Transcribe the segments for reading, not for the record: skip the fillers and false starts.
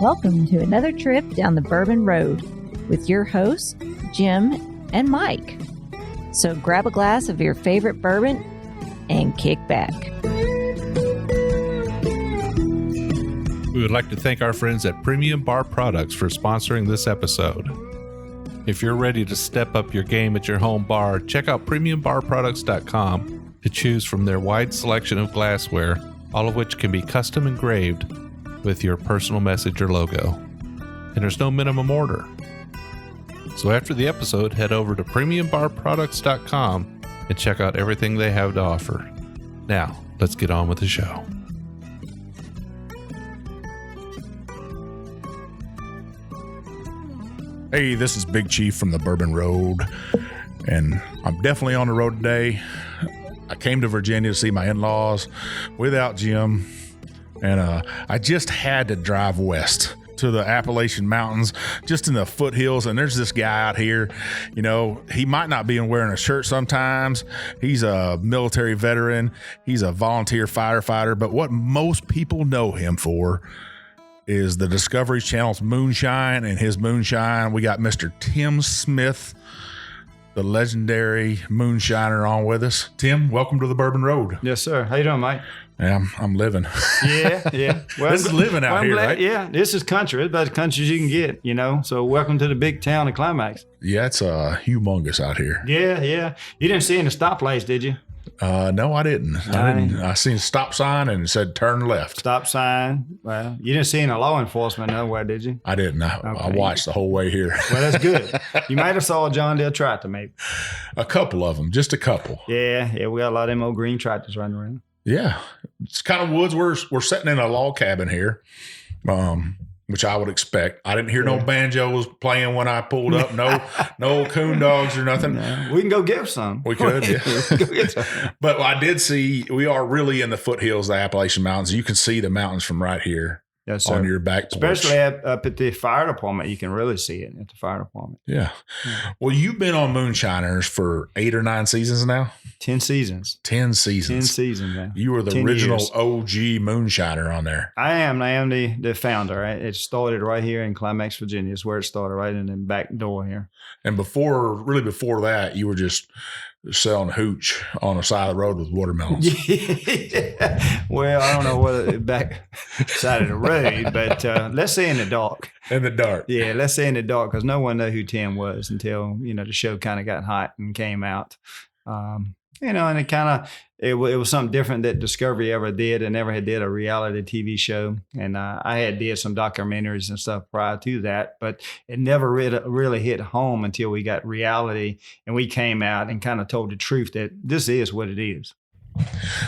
Welcome to another trip down the Bourbon Road with your hosts, Jim and Mike. So grab a glass of your favorite bourbon and kick back. We would like to thank our friends at Premium Bar Products for sponsoring this episode. If you're ready to step up your game at your home bar, check out PremiumBarProducts.com to choose from their wide selection of glassware, all of which can be custom engraved with your personal message or logo. And there's no minimum order. So after the episode, head over to PremiumBarProducts.com and check out everything they have to offer. Now, let's get on with the show. Hey, this is Big Chief from the Bourbon Road, and I'm definitely on the road today. I came to Virginia to see my in-laws without Jim, and I just had to drive west to the Appalachian Mountains, just in the foothills, and there's this guy out here. You know, he might not be wearing a shirt sometimes. He's a military veteran. He's a volunteer firefighter, but what most people know him for is the Discovery Channel's Moonshine and his moonshine. We got Mr. Tim Smith, the legendary moonshiner, on with us. Tim, welcome to the Bourbon Road. Yes, sir. How you doing, Mike? Yeah, I'm living. Yeah. Well, this is living out here, right? Yeah, this is country. It's about as country as you can get, you know. So welcome to the big town of Climax. Yeah, it's humongous out here. Yeah. You didn't see any stoplights, did you? No, I didn't. I seen a stop sign and it said turn left. Stop sign. Well, you didn't see any law enforcement nowhere, did you? I didn't. I watched the whole way here. Well, that's good. You might have saw a John Deere tractor, maybe. A couple of them, just a couple. Yeah. We got a lot of them old green tractors running around. Yeah, it's kind of woods. We're sitting in a log cabin here, which I would expect. I didn't hear no banjos playing when I pulled up. No coon dogs or nothing. No, we can go get some. We could, yeah. Go get some. But I did see, we are really in the foothills of the Appalachian Mountains. You can see the mountains from right here. Yes, sir. On your back porch. Especially up at the fire department, you can really see it at the fire department. Yeah. Well, you've been on Moonshiners for 8 or 9 seasons now? 10 seasons. 10 seasons. 10 seasons, man. You were the original years. OG Moonshiner on there. I am the founder. Right? It started right here in Climax, Virginia. It's where it started, right in the back door here. And before that, you were just selling hooch on the side of the road with watermelons. Yeah. Well, I don't know whether back side of the road, but let's say in the dark. In the dark. Yeah, let's say in the dark, because no one knew who Tim was until, the show kind of got hot and came out. And it was something different that Discovery ever did, and never had did a reality TV show. And I had did some documentaries and stuff prior to that, but it never really hit home until we got reality and we came out and kind of told the truth that this is what it is.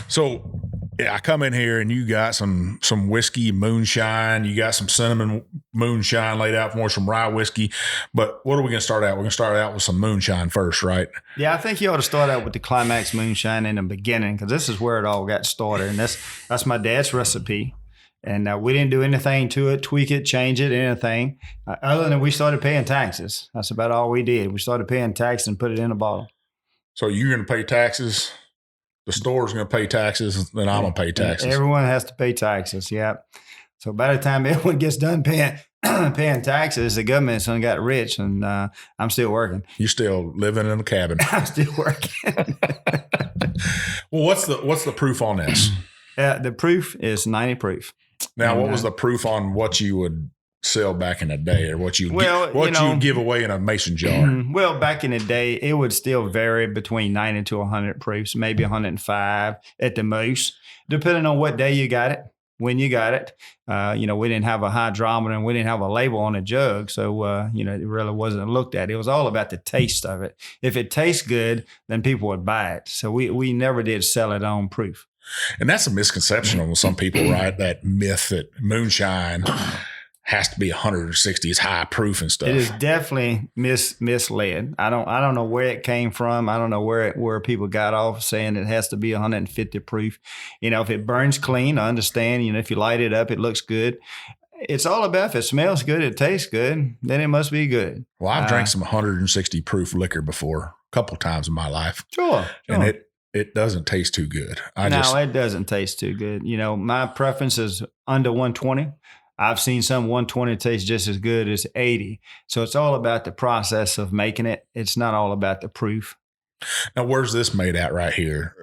So I come in here and you got some whiskey moonshine. You got some cinnamon moonshine laid out for some rye whiskey. But what are we going to start out? We're going to start out with some moonshine first, right? Yeah, I think you ought to start out with the Climax Moonshine in the beginning, because this is where it all got started. And that's my dad's recipe. And we didn't do anything to it, tweak it, change it, anything. Other than we started paying taxes. That's about all we did. We started paying taxes and put it in a bottle. So you're going to pay taxes? The store's going to pay taxes, then I'm going to pay taxes. Everyone has to pay taxes, yeah. So by the time everyone gets done paying taxes, the government's done got rich, and I'm still working. You're still living in a cabin. I'm still working. Well, what's the proof on this? The proof is 90 proof. Now, what was the proof on what you would sell back in the day, or what you give away in a mason jar? Well, back in the day, it would still vary between 90 to 100 proofs, maybe 105 at the most, depending on what day you got it, when you got it. We didn't have a hydrometer and we didn't have a label on a jug, so it really wasn't looked at. It was all about the taste of it. If it tastes good, then people would buy it. So we never did sell it on proof. And that's a misconception on some people, right? That myth that moonshine has to be 160. It's high proof and stuff. It is definitely misled. I don't know where it came from. I don't know where people got off saying it has to be 150 proof. If it burns clean, I understand. If you light it up, it looks good. It's all about if it smells good, it tastes good, then it must be good. Well, I've drank some 160 proof liquor before a couple times in my life. Sure. And it doesn't taste too good. It doesn't taste too good. My preference is under 120. I've seen some 120 taste just as good as 80. So it's all about the process of making it. It's not all about the proof. Now, where's this made at right here?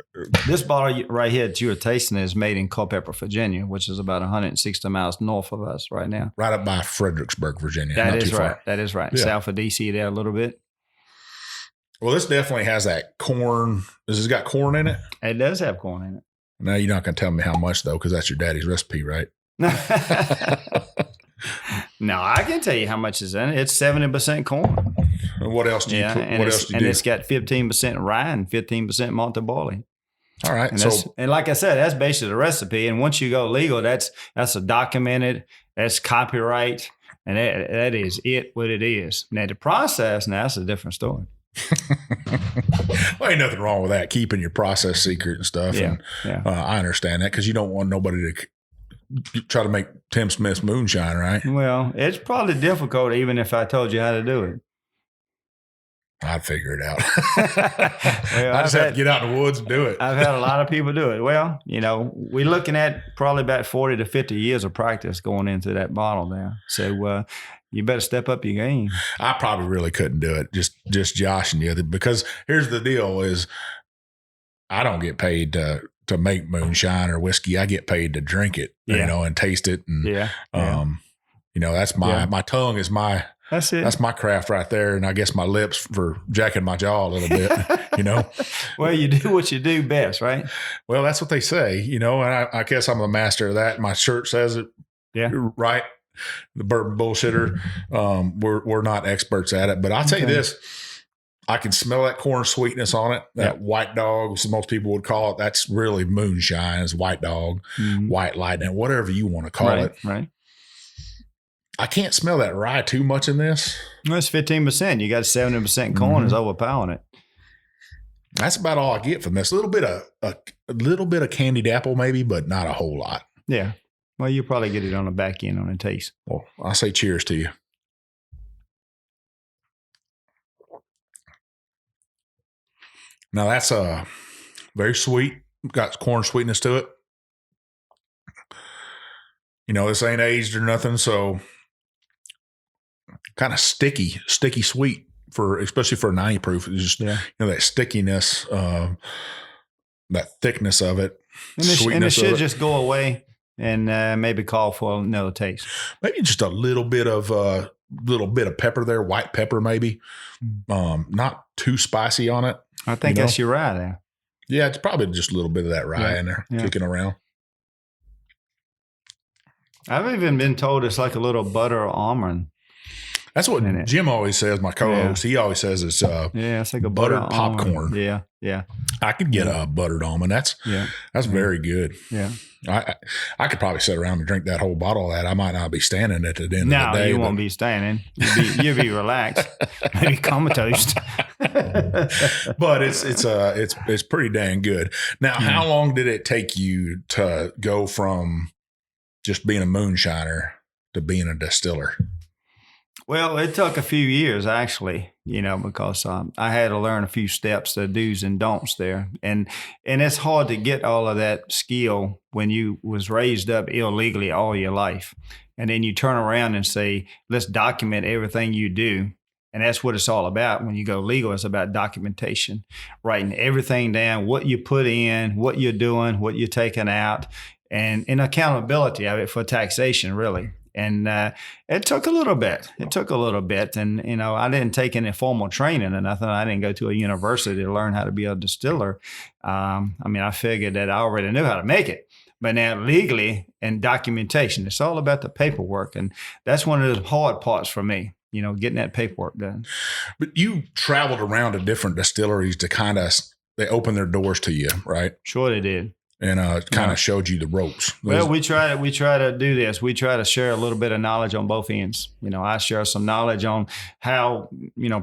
This bottle right here that you're tasting is made in Culpeper, Virginia, which is about 160 miles north of us right now. Right up by Fredericksburg, Virginia. That Not is too right. far. That is right. Yeah. South of D.C. there a little bit. Well, this definitely has that corn. Has this got corn in it? It does have corn in it. Now, you're not going to tell me how much, though, because that's your daddy's recipe, right? No, I can tell you how much is in it. It's 70% corn. And what else do you put? And What else do you do? it's got 15% rye and 15% malted barley. All right. And like I said, that's basically the recipe. And once you go legal, that's a documented, that's copyright, and that is it what it is. Now the process, that's a different story. Well, ain't nothing wrong with that, keeping your process secret and stuff. Yeah, and I understand that because you don't want nobody to try to make Tim Smith's moonshine, right? Well, it's probably difficult even if I told you how to do it. I'd figure it out. Well, I just have to get out in the woods and do it. I've had a lot of people do it. Well, we're looking at probably about 40 to 50 years of practice going into that bottle now. So you better step up your game. I probably really couldn't do it. Just joshing you, because here's the deal: is I don't get paid to make moonshine or whiskey. I get paid to drink it, and taste it, and that's my tongue is my. That's it. That's my craft right there. And I guess my lips for jacking my jaw a little bit, Well, you do what you do best, right? Well, that's what they say, and I guess I'm a master of that. My shirt says it. Yeah. Right. The bourbon bullshitter. We're not experts at it, but I'll tell you this. I can smell that corn sweetness on it. That white dog, as most people would call it. That's really moonshine. It's white dog, white lightning, whatever you want to call it. Right. I can't smell that rye too much in this. Well, it's 15%. You got 70% corn is overpowering it. That's about all I get from this. A little bit of candied apple, maybe, but not a whole lot. Yeah. Well, you'll probably get it on the back end on the taste. Well, I say cheers to you. Now that's very sweet. Got corn sweetness to it. This ain't aged or nothing, so kind of sticky sweet especially for a 90 proof. It's just that stickiness, that thickness of it. And it should just go away and maybe call for another taste. Maybe just a little bit of pepper there, white pepper maybe. Not too spicy on it. I think that's your rye there. Yeah, it's probably just a little bit of that rye in there kicking around. I've even been told it's like a little butter or almond. That's what Jim always says, my co-host. He always says it's it's like a buttered popcorn. Yeah. I could get a buttered almond. That's very good. Yeah. I could probably sit around and drink that whole bottle of that. I might not be standing at the end of the day. No, you won't be standing. You'll be relaxed. Maybe comatose. But it's pretty dang good. Now, how long did it take you to go from just being a moonshiner to being a distiller? Well, it took a few years actually, because I had to learn a few steps, the do's and don'ts there. And it's hard to get all of that skill when you was raised up illegally all your life. And then you turn around and say, let's document everything you do. And that's what it's all about. When you go legal, it's about documentation, writing everything down, what you put in, what you're doing, what you're taking out, and accountability of it for taxation, really. And it took a little bit. And, I didn't take any formal training or nothing. I didn't go to a university to learn how to be a distiller. I figured that I already knew how to make it. But now legally and documentation, it's all about the paperwork. And that's one of the hard parts for me, getting that paperwork done. But you traveled around to different distilleries to they opened their doors to you, right? Sure they did. And kind of showed you the ropes. Well, we try to do this. We try to share a little bit of knowledge on both ends. I share some knowledge on how,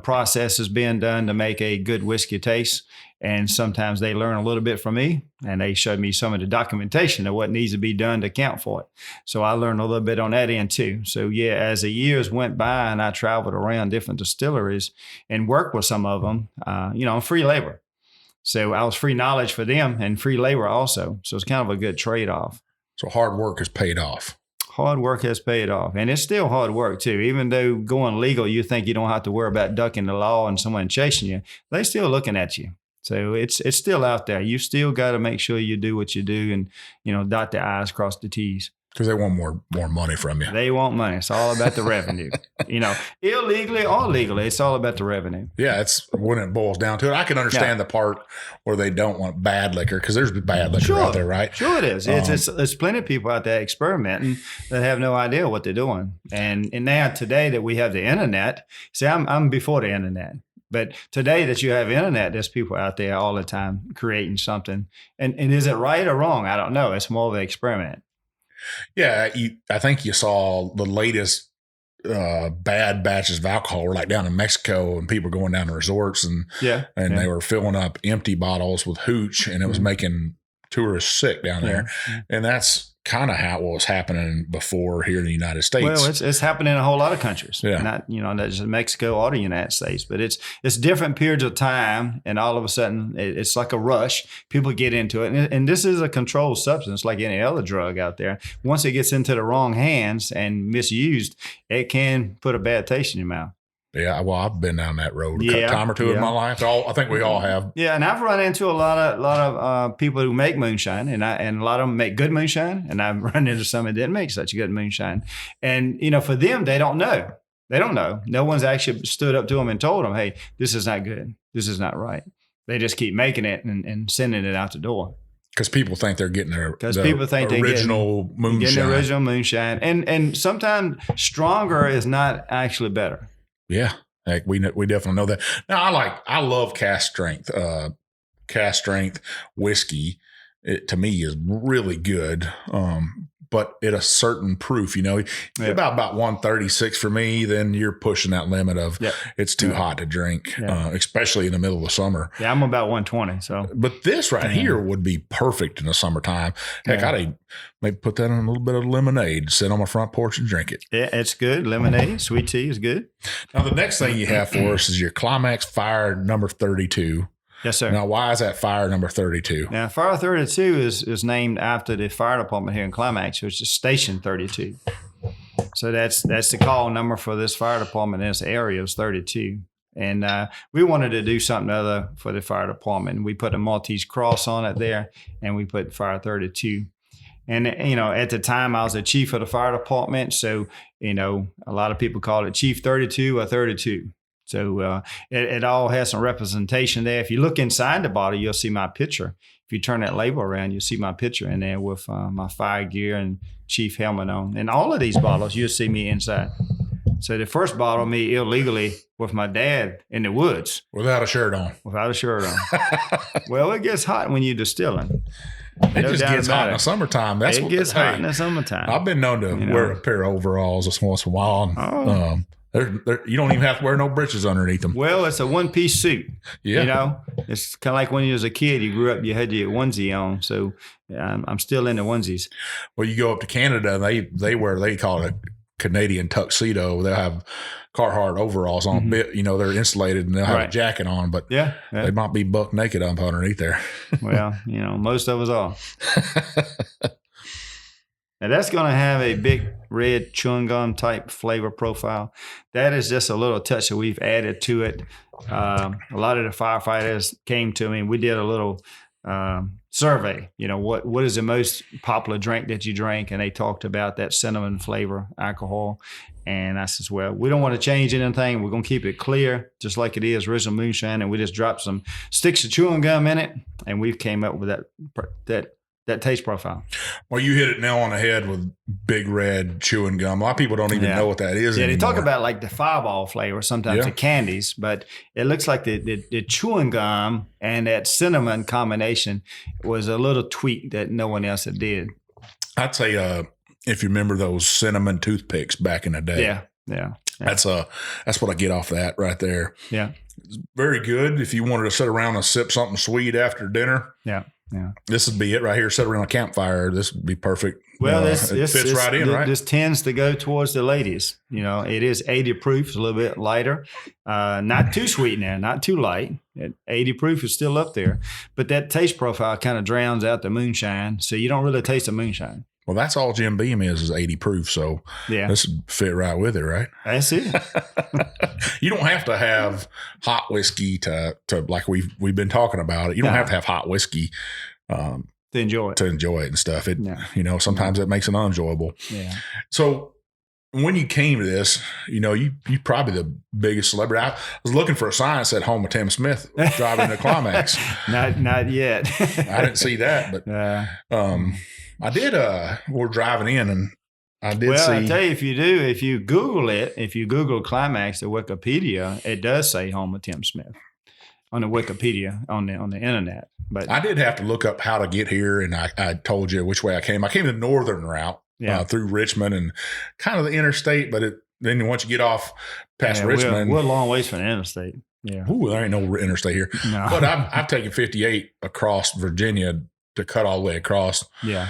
process is being done to make a good whiskey taste. And sometimes they learn a little bit from me and they show me some of the documentation of what needs to be done to account for it. So I learned a little bit on that end too. So as the years went by and I traveled around different distilleries and worked with some of them, on free labor. So I was free knowledge for them and free labor also. So it's kind of a good trade-off. So hard work has paid off. hard work has paid off. And it's still hard work too. Even though going legal, you think you don't have to worry about ducking the law and someone chasing you, they still looking at you. So it's still out there. You still got to make sure you do what you do and, dot the I's, cross the T's. Because they want more money from you. They want money. It's all about the revenue. Illegally or legally, it's all about the revenue. Yeah, it's when it boils down to it. I can understand the part where they don't want bad liquor, because there's bad liquor out there, right? Sure it is. There's plenty of people out there experimenting that have no idea what they're doing. And now today that we have the internet, see, I'm before the internet. But today that you have internet, there's people out there all the time creating something. And is it right or wrong? I don't know. It's more of an experiment. Yeah, I think you saw the latest bad batches of alcohol were like down in Mexico, and people were going down to resorts and they were filling up empty bottles with hooch, and it was making tourists sick down there. And that's kind of how it was happening before here in the United States. Well, it's happening in a whole lot of countries. Yeah. Not just Mexico or the United States, but it's different periods of time, and all of a sudden it's like a rush. People get into it, and this is a controlled substance like any other drug out there. Once it gets into the wrong hands and misused, it can put a bad taste in your mouth. Yeah, well, I've been down that road a time or two in my life. I think we all have. Yeah, and I've run into a lot of people who make moonshine, and a lot of them make good moonshine, and I've run into some that didn't make such good moonshine. And for them, they don't know. They don't know. No one's actually stood up to them and told them, "Hey, this is not good. This is not right." They just keep making it and sending it out the door. Because people think they're getting their original moonshine. Getting the original moonshine, and sometimes stronger is not actually better. Yeah, like we definitely know that. Now I love cast strength. Cast strength whiskey, it to me is really good. But at a certain proof, about 136 for me, then you're pushing that limit of it's too hot to drink, especially in the middle of the summer. Yeah, I'm about 120. So, but this right here would be perfect in the summertime. Heck, I'd maybe put that in a little bit of lemonade, sit on my front porch and drink it. Yeah, it's good. Lemonade, sweet tea is good. Now, the next thing you have for us is your Climax Fire number 32. Yes, sir. Now, why is that fire number 32? Now, Fire 32 is named after the fire department here in Climax, which is Station 32. So that's the call number for this fire department in this area is 32. And we wanted to do something other for the fire department. We put a Maltese cross on it there, and we put Fire 32. And, at the time, I was the chief of the fire department. So, a lot of people call it Chief 32 or 32. So it all has some representation there. If you look inside the bottle, you'll see my picture. If you turn that label around, you'll see my picture in there with my fire gear and chief helmet on. And all of these bottles, you'll see me inside. So the first bottle, me illegally with my dad in the woods. Without a shirt on. Without a shirt on. Well, it gets hot when you're distilling. It just gets hot in the summertime. It gets hot in the summertime. I've been known to wear a pair of overalls just once in a while. You don't even have to wear no breeches underneath them. Well, it's a one-piece suit. Yeah. It's kind of like when you was a kid, you grew up, you had your onesie on. So I'm still into onesies. Well, you go up to Canada, they call it a Canadian tuxedo. They'll have Carhartt overalls on. Mm-hmm. They're insulated and they'll have a jacket on, but they might be buck naked up underneath there. Well, most of us are. Now, that's going to have a big red chewing gum type flavor profile. That is just a little touch that we've added to it. A lot of the firefighters came to me and we did a little survey. What is the most popular drink that you drink? And they talked about that cinnamon flavor alcohol. And I says, well, we don't want to change anything. We're going to keep it clear, just like it is original moonshine. And we just dropped some sticks of chewing gum in it. And we've came up with that taste profile. Well, you hit it now on the head with big red chewing gum. A lot of people don't even know what that is anymore. They talk about like the Fireball flavor, sometimes the candies, but it looks like the chewing gum and that cinnamon combination was a little tweak that no one else did. I'd say if you remember those cinnamon toothpicks back in the day. Yeah. That's what I get off that right there. Yeah. It's very good if you wanted to sit around and sip something sweet after dinner. Yeah. This would be it right here. Sit around a campfire. This would be perfect. Well, it fits right in, right? This tends to go towards the ladies. It is 80 proof. It's a little bit lighter. Not too sweet now, not too light. 80 proof is still up there. But that taste profile kind of drowns out the moonshine. So you don't really taste the moonshine. Well, that's all Jim Beam is 80 proof. So this would fit right with it, right? That's it. You don't have to have hot whiskey to like we've been talking about it. You don't have to have hot whiskey to enjoy it and stuff. It sometimes it makes it unenjoyable. Yeah. So when you came to this, you probably the biggest celebrity. I was looking for a sign that said "Home of Tim Smith" driving the Climax. Not yet. I didn't see that, but I did. We're driving in, and I did see. Well, I tell you, if you Google Climax at Wikipedia, it does say "Home of Tim Smith" on the Wikipedia on the internet. But I did have to look up how to get here, and I told you which way I came. I came the northern route. Through Richmond and kind of the interstate, but then once you get off past Richmond, we're a long ways from the interstate. Yeah, ooh, there ain't no interstate here. No. But I've taken 58 across Virginia to cut all the way across. Yeah,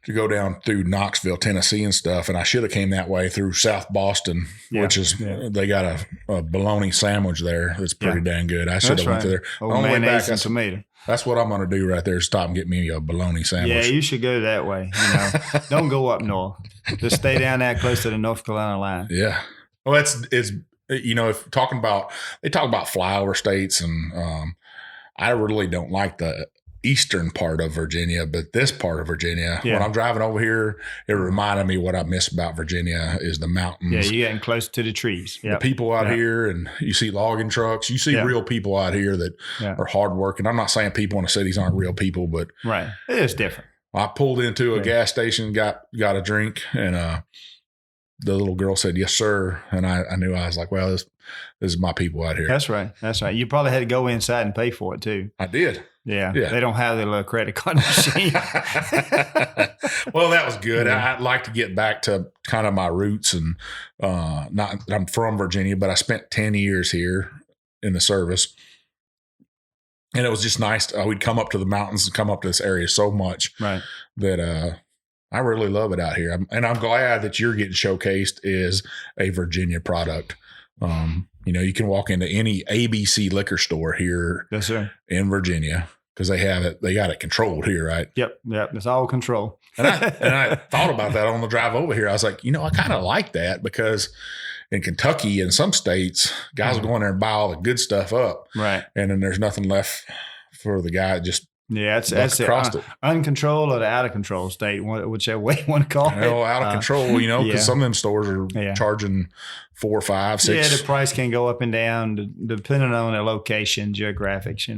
to go down through Knoxville, Tennessee, and stuff. And I should have came that way through South Boston, which is they got a bologna sandwich there that's pretty dang good. I should have went through there. Mayonnaise and tomato. That's what I'm going to do right there. Stop and get me a bologna sandwich. Yeah, you should go that way. Don't go up north. Just stay down that close to the North Carolina line. Yeah. Well, it's if talking about they talk about flyover states, and I really don't like the eastern part of Virginia, but this part of Virginia, when I'm driving over here, it reminded me what I miss about Virginia is the mountains. Yeah, you're getting close to the trees. The people out here, and you see logging trucks. You see real people out here that are hardworking. I'm not saying people in the cities aren't real people, but it is different. I pulled into a gas station, got a drink, and the little girl said, "Yes, sir," and I knew. I was like, "Well, this is my people out here." That's right. You probably had to go inside and pay for it too. I did. Yeah. They don't have their little credit card machine. Well, that was good. I'd like to get back to kind of my roots, and I'm from Virginia, but I spent 10 years here in the service. And it was just nice. We'd come up to the mountains and come up to this area so much that I really love it out here. And I'm glad that you're getting showcased as a Virginia product. You can walk into any ABC liquor store here in Virginia because they have it. They got it controlled here, right? Yep. It's all control. and I thought about that on the drive over here. I was like, I kind of like that because in Kentucky and some states, guys will go in there and buy all the good stuff up. Right. And then there's nothing left for the guy just that's it. Uncontrolled or the out of control state, whichever way you want to call it. Out of control, because some of them stores are charging 4, 5, 6. Yeah, the price can go up and down depending on the location, geographics,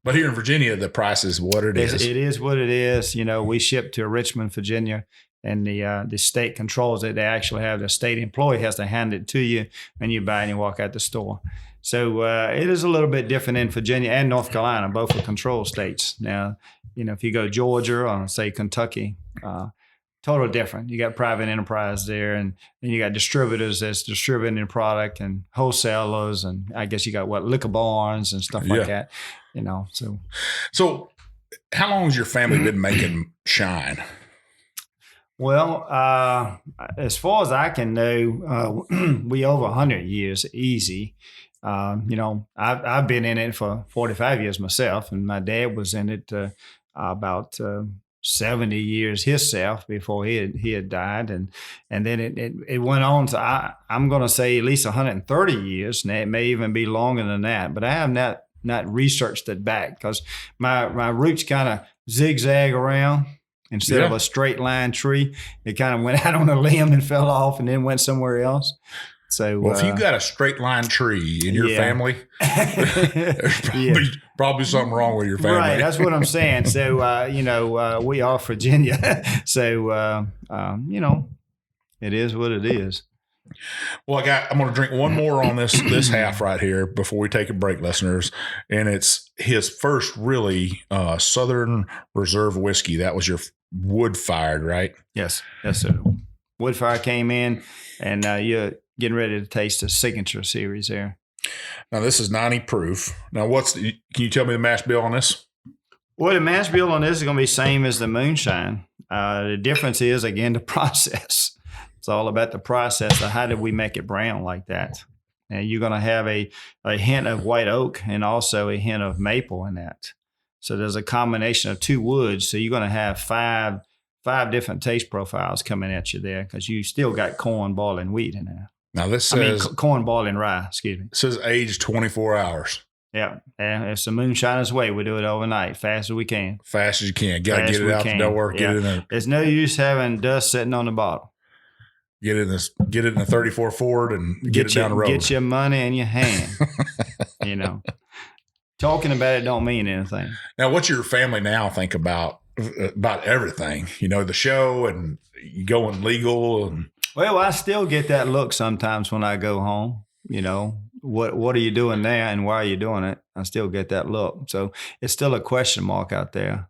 But here in Virginia, the price is what it is. It is what it is. We ship to Richmond, Virginia, and the state controls it. They actually have the state employee has to hand it to you, and you buy and you walk out the store. So it is a little bit different in Virginia and North Carolina. Both are control states. Now, if you go Georgia or say Kentucky, totally different. You got private enterprise there, and you got distributors that's distributing the product, and wholesalers, and I guess you got liquor barns and stuff like that. So how long has your family been making Shine? Well, as far as I can know, we over 100 years, easy. I've been in it for 45 years myself, and my dad was in it about 70 years himself before he had died, and then it went on to I'm going to say at least 130 years, and it may even be longer than that. But I have not researched it back because my roots kind of zigzag around. Instead of a straight line tree, it kind of went out on a limb and fell off, and then went somewhere else. So, if you got a straight line tree in your family, there's probably something wrong with your family. Right, that's what I'm saying. So, we are Virginia. So, it is what it is. Well, I'm going to drink one more on this half right here before we take a break, listeners. And it's his first really Southern Reserve whiskey. That was your wood fired, right? Yes, sir. Wood fire came in, and you're getting ready to taste the signature series there. Now, this is 90 proof. Now, can you tell me the mash bill on this? Well, the mash bill on this is going to be same as the Moonshine. The difference is, again, the process. It's all about the process of how did we make it brown like that. And you're going to have a hint of white oak and also a hint of maple in that. So there's a combination of two woods. So you're going to have five 5 different taste profiles coming at you there because you still got corn, boiling wheat in there. Now this says corn, boiling rye. Excuse me. It says aged 24 hours. Yeah, and it's the Moonshiner's way. We do it overnight, fast as we can. Fast as you can. Got to get it out the door. Get it in there. There's no use having dust sitting on the bottle. Get it in the 34 Ford and get it down the road. Get your money in your hand. Talking about it don't mean anything. Now, what's your family now think about everything? The show and you going legal. And well, I still get that look sometimes when I go home. What are you doing there and why are you doing it? I still get that look. So it's still a question mark out there.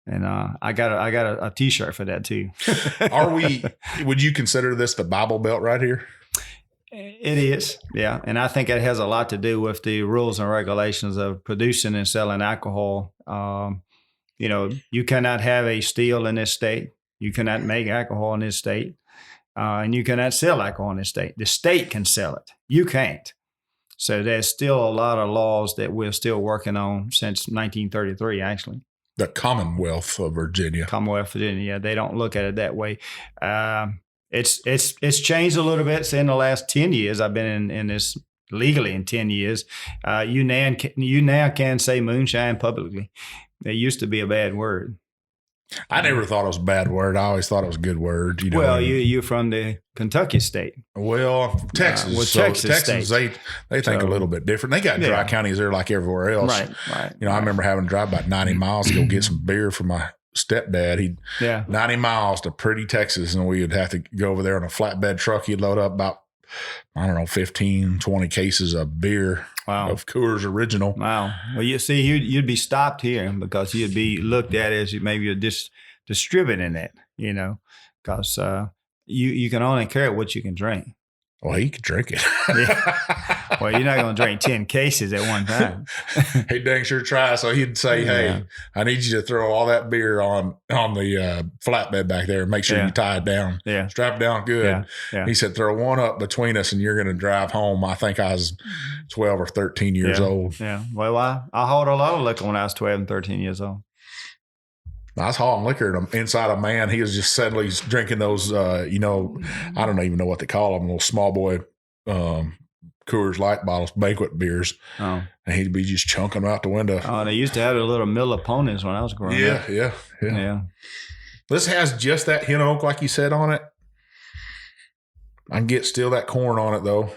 And I got a T-shirt for that too. Would you consider this the Bible Belt right here? It is, yeah. And I think it has a lot to do with the rules and regulations of producing and selling alcohol. You cannot have a still in this state. You cannot make alcohol in this state. And you cannot sell alcohol in this state. The state can sell it. You can't. So there's still a lot of laws that we're still working on since 1933, actually. The Commonwealth of Virginia. Commonwealth of Virginia. Yeah, they don't look at it that way. It's changed a little bit. Say in the last 10 years, I've been in this legally in 10 years. You now can say moonshine publicly. It used to be a bad word. I never thought it was a bad word. I always thought it was a good word. Well, you're from the Kentucky state. Well, Texas. Texans, they think a little bit different. They got dry counties there like everywhere else. Right. I remember having to drive about 90 miles to go get some beer for my stepdad. 90 miles to pretty Texas, and we would have to go over there on a flatbed truck. He'd load up about, 15, 20 cases of beer. Wow. Of Coors Original. Wow. Well, you see, you'd be stopped here because you'd be looked at as maybe you're just distributing it, because you can only carry what you can drink. Well, he could drink it. Yeah. Well, you're not going to drink 10 cases at one time. He dang sure try. So he'd say, hey, I need you to throw all that beer on the flatbed back there and make sure you tie it down. Yeah. Strap it down good. Yeah. He said, throw one up between us and you're going to drive home. I think I was 12 or 13 years old. Yeah. Well, I hauled a lot of liquor when I was 12 and 13 years old. I was hauling liquor inside a man. He was just suddenly drinking those, I don't even know what they call them, little small boy Coors Light bottles, banquet beers. Oh. And he'd be just chunking them out the window. Oh, they used to have the little Miller ponies when I was growing up. Yeah. This has just that hen oak, like you said, on it. I can get still that corn on it, though.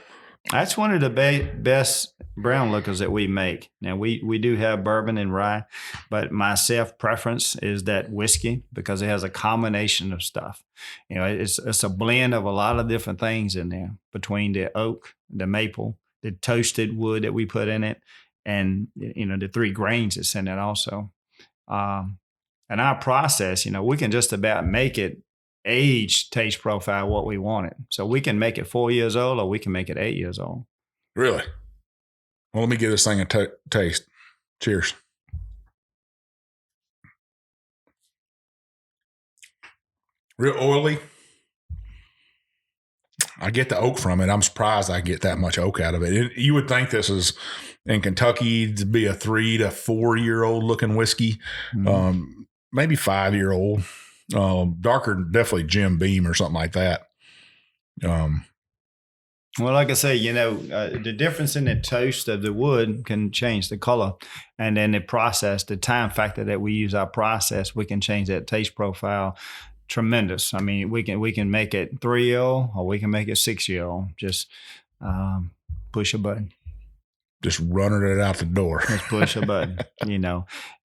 That's one of the best brown liquors that we make. Now, we do have bourbon and rye, but my self-preference is that whiskey because it has a combination of stuff. It's a blend of a lot of different things in there between the oak, the maple, the toasted wood that we put in it, and, the 3 grains that's in it also. And our process, we can just about make it age taste profile what we want it. So we can make it 4 years old or we can make it 8 years old. Really? Well, let me give this thing a taste. Cheers. Real oily. I get the oak from it. I'm surprised I get that much oak out of it. You would think this is in Kentucky to be a 3 to 4 year old looking whiskey, maybe 5 year old. Darker, definitely Jim Beam or something like that. Well, like I say, the difference in the toast of the wood can change the color, and then the process, the time factor that we use our process, we can change that taste profile. Tremendous. I mean, we can make it 3-year-old or we can make it 6-year-old. Just push a button. Just running it out the door. Just push a button.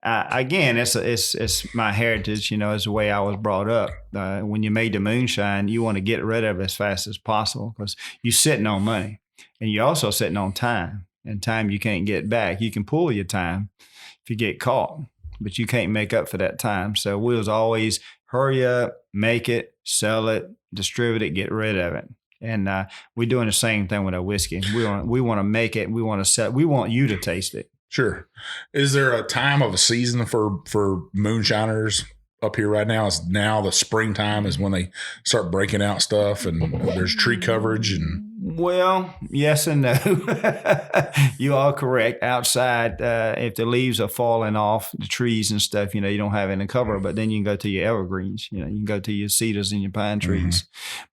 Again, it's my heritage. It's the way I was brought up. When you made the moonshine, you want to get rid of it as fast as possible because you're sitting on money, and you're also sitting on time. And time you can't get back. You can pull your time if you get caught, but you can't make up for that time. So we was always hurry up, make it, sell it, distribute it, get rid of it. And we're doing the same thing with our whiskey. We want to make it. We want to sell. We want you to taste it. Sure. Is there a time of a season for moonshiners up here right now? Is now the springtime is when they start breaking out stuff and there's tree coverage and Well, yes and no. You are correct. Outside, if the leaves are falling off the trees and stuff, you don't have any cover. But then you can go to your evergreens. You can go to your cedars and your pine trees.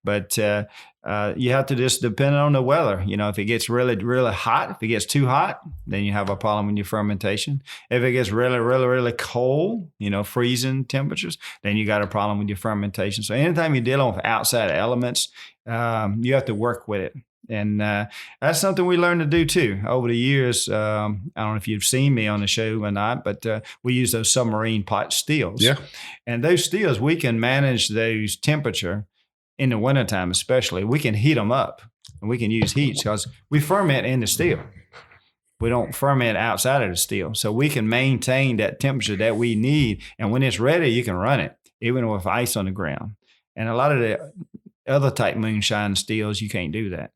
But you have to just depend on the weather. If it gets really, really hot, if it gets too hot, then you have a problem with your fermentation. If it gets really, really, really cold, freezing temperatures, then you got a problem with your fermentation. So anytime you're dealing with outside elements, you have to work with it. And that's something we learned to do too over the years. I don't know if you've seen me on the show or not, but we use those submarine pot stills. Yeah. And those stills, we can manage those temperature in the wintertime, especially. We can heat them up and we can use heat because we ferment in the still. We don't ferment outside of the still. So we can maintain that temperature that we need. And when it's ready, you can run it, even with ice on the ground. And a lot of the other type moonshine stills, you can't do that.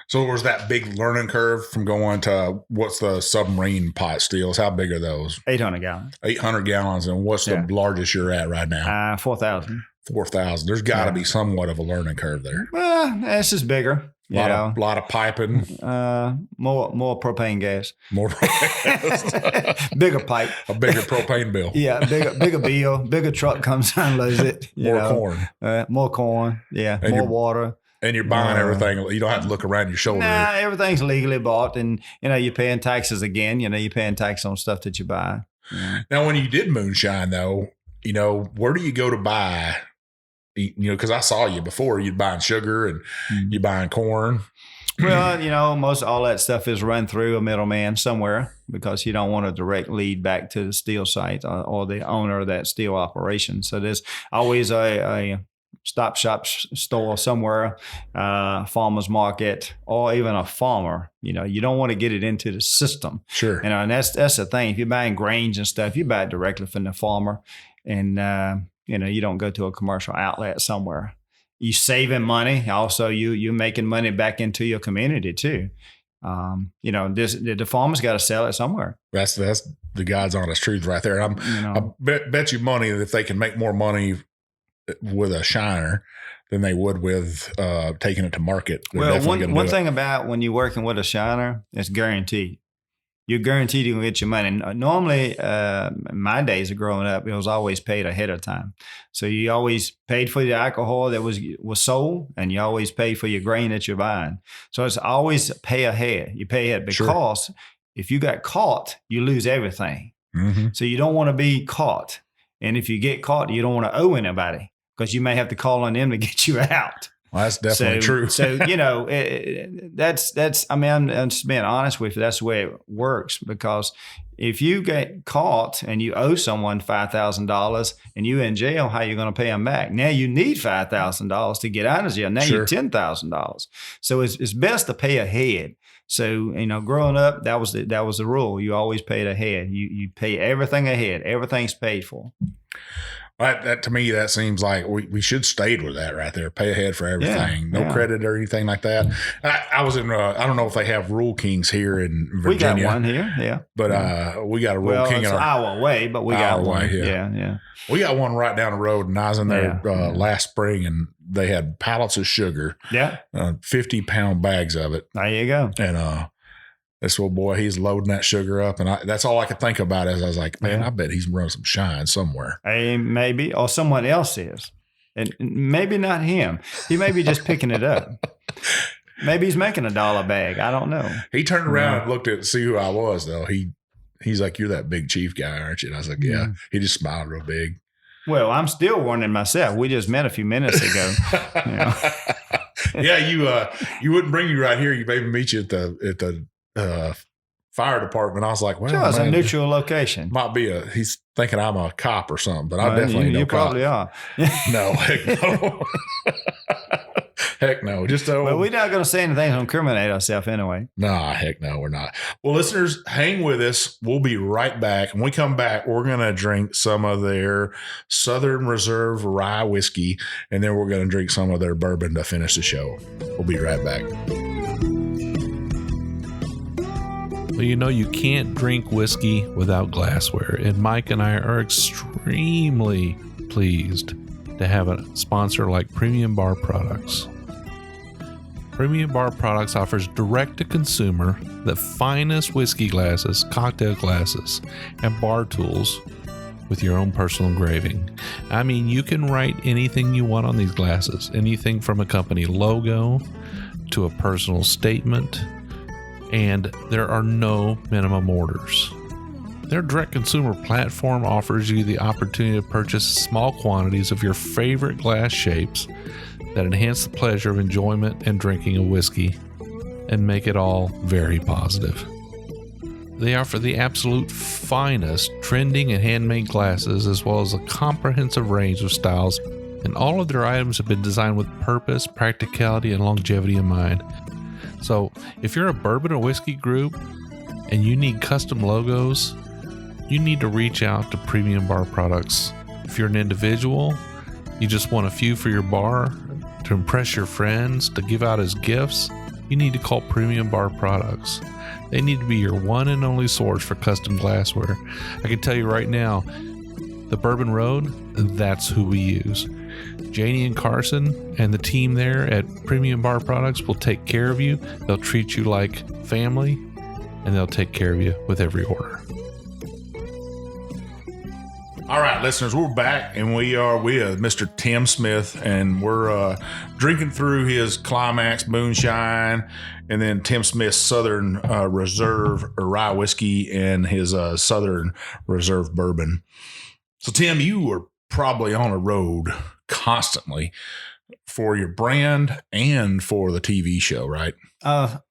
So was that big learning curve from going to what's the submarine pot stills? How big are those? 800 gallons. 800 gallons. And what's the largest you're at right now? 4,000. 4,000. There's got to be somewhat of a learning curve there. Well, it's just bigger. A lot of piping. More propane gas. More propane gas. Bigger pipe. A bigger propane bill. Yeah, bigger bill. Bigger truck comes and unloads it. Corn. More corn. Yeah, and more water. And you're buying everything. You don't have to look around your shoulder. Nah, everything's legally bought. And, you're paying taxes again. You're paying tax on stuff that you buy. Yeah. Now, when you did moonshine, though, where do you go to buy? Because I saw you before, you'd buying sugar and you're buying corn. Well, most all that stuff is run through a middleman somewhere because you don't want a direct lead back to the steel site or the owner of that steel operation. So there's always a stop shop store somewhere, farmer's market, or even a farmer. You don't want to get it into the system. Sure. And that's the thing. If you're buying grains and stuff, you buy it directly from the farmer, and you don't go to a commercial outlet somewhere. You saving money. Also, you're making money back into your community too. The farmer's got to sell it somewhere. That's the God's honest truth right there. I bet you money that if they can make more money with a shiner than they would with taking it to market. Well, one thing about when you're working with a shiner, it's guaranteed. You're guaranteed you're going to get your money. Normally, in my days of growing up, it was always paid ahead of time. So you always paid for the alcohol that was sold, and you always paid for your grain that you're buying. So it's always pay ahead. You pay ahead because if you got caught, you lose everything. Mm-hmm. So you don't want to be caught. And if you get caught, you don't want to owe anybody because you may have to call on them to get you out. Well, that's definitely true. So, that's, I'm just being honest with you. That's the way it works because if you get caught and you owe someone $5,000 and you're in jail, how are you going to pay them back? Now you need $5,000 to get out of jail. Now you're $10,000. So it's best to pay ahead. So, growing up, that was the rule. You always paid ahead. You pay everything ahead. Everything's paid for. That to me, that seems like we should stayed with that right there. Pay ahead for everything. No credit or anything like that. I was in, I don't know if they have Rule Kings here in Virginia. We got one here, yeah. But we got a Rule King in our way, but we got one. Yeah. We got one right down the road, and I was in there last spring, and they had pallets of sugar. Yeah. 50-pound bags of it. There you go. And this little boy, he's loading that sugar up, and that's all I could think about as I was like, man, I bet he's running some shine somewhere. Hey, maybe, or someone else is. And maybe not him. He may be just picking it up. Maybe he's making $1 bag. I don't know. He turned around and looked at see who I was, though. He's like, you're that big chief guy, aren't you? And I was like, yeah. He just smiled real big. Well, I'm still wondering myself. We just met a few minutes ago. Yeah, you wouldn't bring me right here. You maybe meet you at the fire department. I was like, well, it's a neutral location. Might be he's thinking I'm a cop or something, but I definitely know. You probably are. No, heck no. Heck no. Well, we're not going to say anything to incriminate ourselves anyway. Nah, heck no, we're not. Well, listeners, hang with us. We'll be right back. When we come back, we're going to drink some of their Southern Reserve rye whiskey, and then we're going to drink some of their bourbon to finish the show. We'll be right back. Well, you can't drink whiskey without glassware, and Mike and I are extremely pleased to have a sponsor like Premium Bar Products. Premium Bar Products offers direct-to-consumer the finest whiskey glasses, cocktail glasses, and bar tools with your own personal engraving. I mean, you can write anything you want on these glasses, anything from a company logo to a personal statement, and there are no minimum orders. Their direct consumer platform offers you the opportunity to purchase small quantities of your favorite glass shapes that enhance the pleasure of enjoyment and drinking a whiskey and make it all very positive. They offer the absolute finest trending and handmade glasses, as well as a comprehensive range of styles, and all of their items have been designed with purpose, practicality, and longevity in mind. So if you're a bourbon or whiskey group and you need custom logos, you need to reach out to Premium Bar Products. If you're an individual, you just want a few for your bar, to impress your friends, to give out as gifts, you need to call Premium Bar Products. They need to be your one and only source for custom glassware. I can tell you right now, the Bourbon Road, that's who we use. Janie and Carson and the team there at Premium Bar Products will take care of you. They'll treat you like family, and they'll take care of you with every order. All right, listeners, we're back, and we are with Mr. Tim Smith, and we're drinking through his Climax Moonshine, and then Tim Smith's Southern Reserve Rye Whiskey and his Southern Reserve Bourbon. So, Tim, you were probably on a road constantly for your brand and for the TV show, right?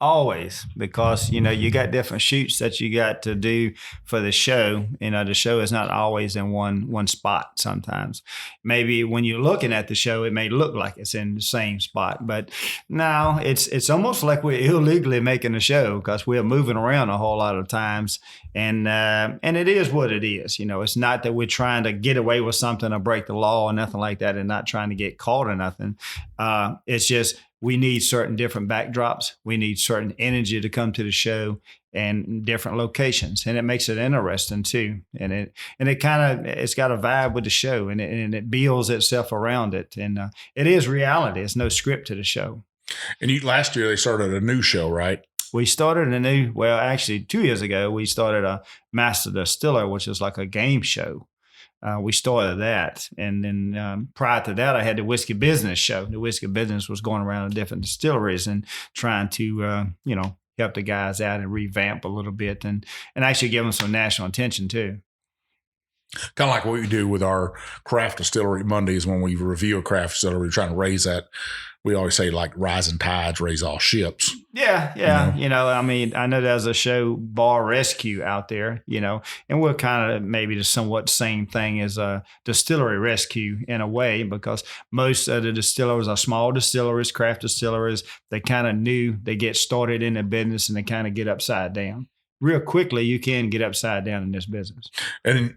Always, because, you got different shoots that you got to do for the show. The show is not always in one spot sometimes. Maybe when you're looking at the show, it may look like it's in the same spot, but no, it's almost like we're illegally making a show because we're moving around a whole lot of times. And it is what it is. It's not that we're trying to get away with something or break the law or nothing like that, and not trying to get caught or nothing. It's just, we need certain different backdrops. We need certain energy to come to the show and different locations, and it makes it interesting too. And it's got a vibe with the show, and it builds itself around it. And it is reality. It's no script to the show. And last year they started a new show, right? We started actually 2 years ago, we started a Master Distiller, which is like a game show. We started that. And then prior to that, I had the Whiskey Business show. The Whiskey Business was going around to different distilleries and trying to, help the guys out and revamp a little bit and actually give them some national attention too. Kind of like what we do with our craft distillery Mondays when we review a craft distillery, we're trying to raise that. We always say like rising tides raise all ships. Yeah. I know there's a show, Bar Rescue, out there, and we're kind of maybe the somewhat same thing as a distillery rescue in a way, because most of the distillers are small distilleries, craft distilleries. They kind of new, they get started in the business and they kind of get upside down. Real quickly, you can get upside down in this business. And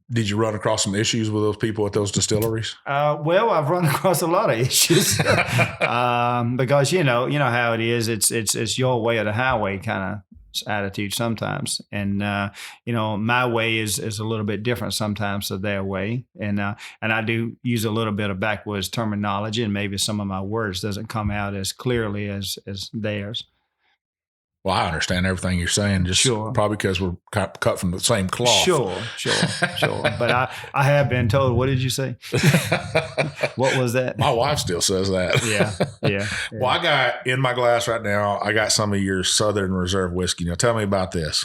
did you run across some issues with those people at those distilleries? Well, I've run across a lot of issues because you know how it is. It's your way or the highway kind of attitude sometimes, and my way is a little bit different sometimes to their way, and I do use a little bit of backwoods terminology, and maybe some of my words doesn't come out as clearly as theirs. Well, I understand everything you're saying, just sure. Probably because we're cut from the same cloth. Sure. But I have been told, what did you say? What was that? My wife still says that. Yeah. Well, I got in my glass right now, I got some of your Southern Reserve whiskey. Now tell me about this.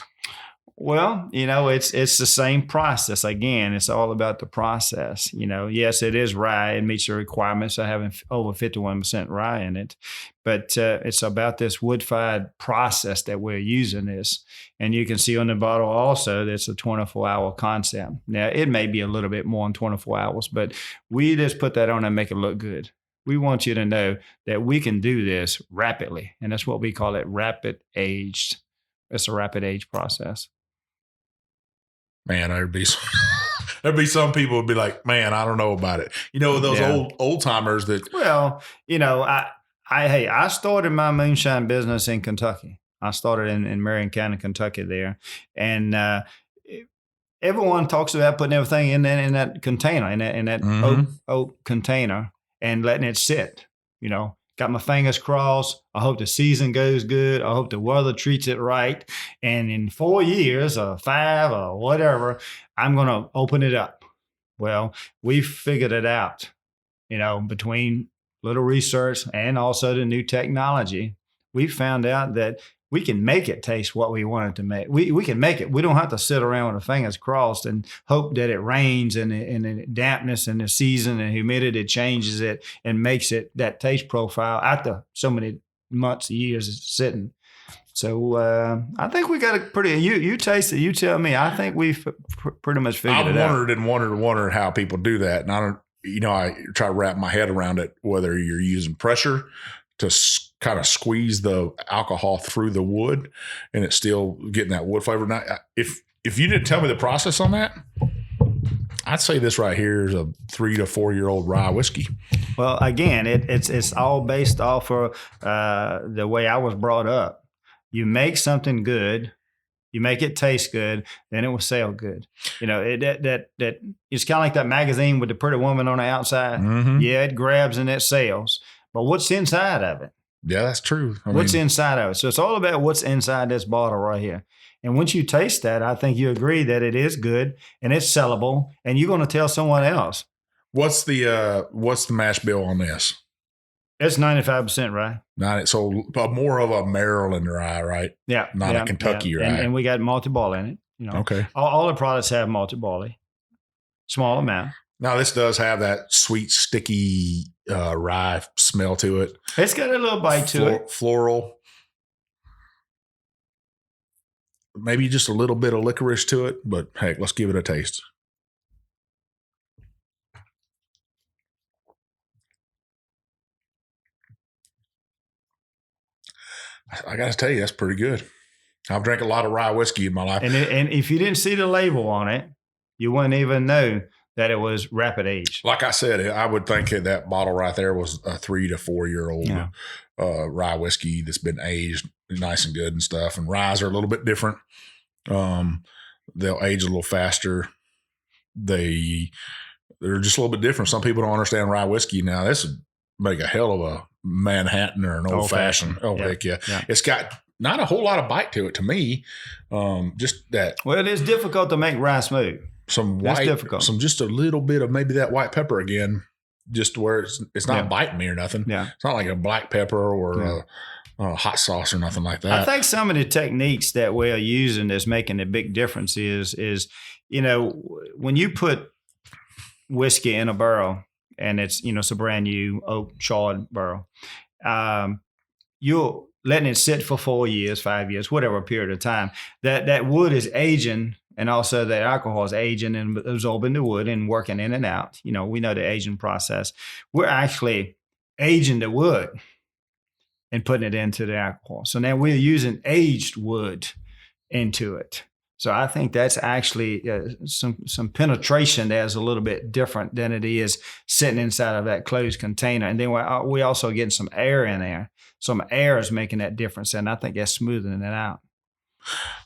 Well, it's the same process. Again, it's all about the process. Yes, it is rye. It meets the requirements of having over 51% rye in it. But it's about this wood-fired process that we're using this. And you can see on the bottle also that's a 24-hour concept. Now, it may be a little bit more than 24 hours, but we just put that on and make it look good. We want you to know that we can do this rapidly. And that's what we call it, rapid aged. It's a rapid age process. Man, there'd be some people would be like, man, I don't know about it. Those old timers that. Well, I started my moonshine business in Kentucky. I started in Marion County, Kentucky there. And everyone talks about putting everything in that container, in that mm-hmm. oak container and letting it sit, kind got my fingers crossed. I hope the season goes good. I hope the weather treats it right. And in 4 years or 5 or whatever, I'm going to open it up. Well, we figured it out, between little research and also the new technology. We found out that we can make it taste what we want it to make. We can make it. We don't have to sit around with our fingers crossed and hope that it rains and the dampness and the season and humidity changes it and makes it that taste profile after so many months, years of sitting. So I think we got a pretty. You taste it. You tell me. I think we've pretty much figured it out. I've wondered how people do that, and I try to wrap my head around it. Whether you're using pressure to kind of squeeze the alcohol through the wood and it's still getting that wood flavor. Now, if you didn't tell me the process on that, I'd say this right here is a 3 to 4 year old rye whiskey. Well, again, it's all based off of the way I was brought up. You make something good, you make it taste good, then it will sell good. That it's kind of like that magazine with the pretty woman on the outside. Mm-hmm. Yeah, it grabs and it sells. But what's inside of it? Yeah, that's true. What's inside of it? So it's all about what's inside this bottle right here. And once you taste that, I think you agree that it is good and it's sellable, and you're going to tell someone else. What's the mash bill on this? It's 95% rye. So more of a Maryland rye, right? Yeah. Not a Kentucky rye. And we got multi-ball in it. Okay. All the products have multi-barley, small amount. Now, this does have that sweet, sticky rye smell to it. It's got a little bite to it. Floral. Maybe just a little bit of licorice to it, but heck, let's give it a taste. I got to tell you, that's pretty good. I've drank a lot of rye whiskey in my life. And if you didn't see the label on it, you wouldn't even know that it was rapid age. Like I said, I would think that bottle right there was a 3 to 4 year old rye whiskey that's been aged nice and good and stuff. And ryes are a little bit different. They'll age a little faster. They're just a little bit different. Some people don't understand rye whiskey. Now, this would make a hell of a Manhattan or an old fashioned. Oh, yeah. Heck yeah. It's got not a whole lot of bite to it to me. Just that. Well, it is difficult to make rye smooth. Some white, just a little bit of maybe that white pepper again, just where it's not biting me or nothing. Yeah. It's not like a black pepper or a hot sauce or nothing like that. I think some of the techniques that we're using that's making a big difference is when you put whiskey in a barrel and it's a brand new oak charred barrel, you're letting it sit for 4 years, 5 years, whatever period of time. That wood is aging. And also the alcohol is aging and absorbing the wood and working in and out. We know the aging process. We're actually aging the wood and putting it into the alcohol. So now we're using aged wood into it. So I think that's actually some penetration that's a little bit different than it is sitting inside of that closed container. And then we also getting some air in there. Some air is making that difference. And I think that's smoothing it out.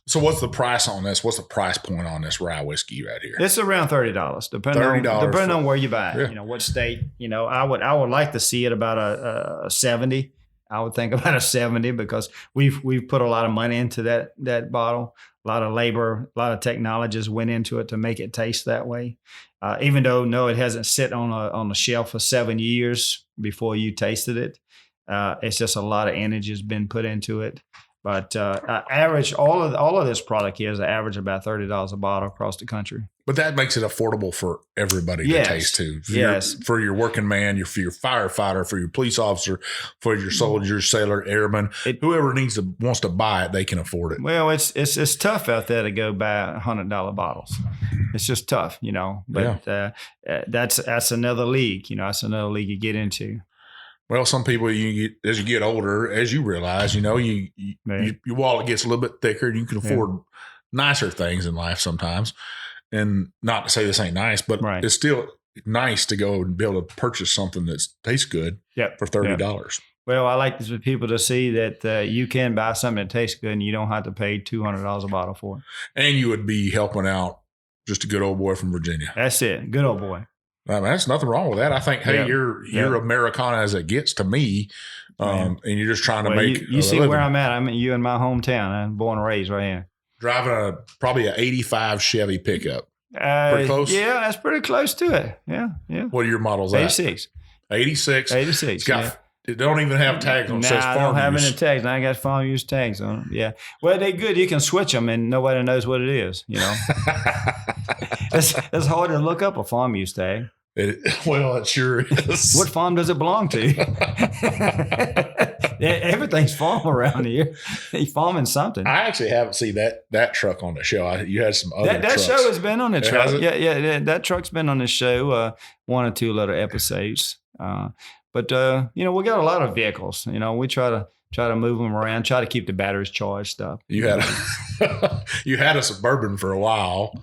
So what's the price on this? What's the price point on this rye whiskey right here? It's around $30, depending on where you buy it. What state. I would like to see it about a 70. I would think about a 70 because we've put a lot of money into that bottle. A lot of labor, a lot of technologies went into it to make it taste that way. Even though it hasn't sit on the shelf for 7 years before you tasted it. It's just a lot of energy has been put into it. But average, all of this product here is an average about $30 a bottle across the country. But that makes it affordable for everybody to taste too. For your working man, for your firefighter, for your police officer, for your soldier, sailor, airman, whoever wants to buy it, they can afford it. Well, it's tough out there to go buy $100 bottles. It's just tough, But that's another league. That's another league you get into. Well, some people, as you get older, as you realize, your wallet gets a little bit thicker and you can afford nicer things in life sometimes. And not to say this ain't nice, but it's still nice to go and be able to purchase something that tastes good for $30. Yep. Well, I like for people to see that you can buy something that tastes good and you don't have to pay $200 a bottle for it. And you would be helping out just a good old boy from Virginia. That's it. Good old boy. I mean, there's nothing wrong with that. I think, hey, Yeah. you're Americana as it gets to me, and you're just trying to make. You see where I'm at. I'm you in my hometown. I'm born and raised right here. Driving probably a '85 Chevy pickup. Pretty close. Yeah, that's pretty close to it. Yeah. What are your models at? 86. 86. 86. It's got. It don't even have tags on it. It says I farm don't have use. any tags. I got farm use tags on them. Yeah. Well, they're good. You can switch them and nobody knows what it is, you know. It's hard to look up a farm use tag. Well, it sure is. What farm does it belong to? Everything's farm around here. They farming something. I actually haven't seen that truck on the show. You had some other that trucks. show has been on the truck. Has it? Yeah. That truck's been on the show. One or two little episodes. But we got a lot of vehicles. You know, we try to move them around. Try to keep the batteries charged. Stuff. You had a Suburban for a while.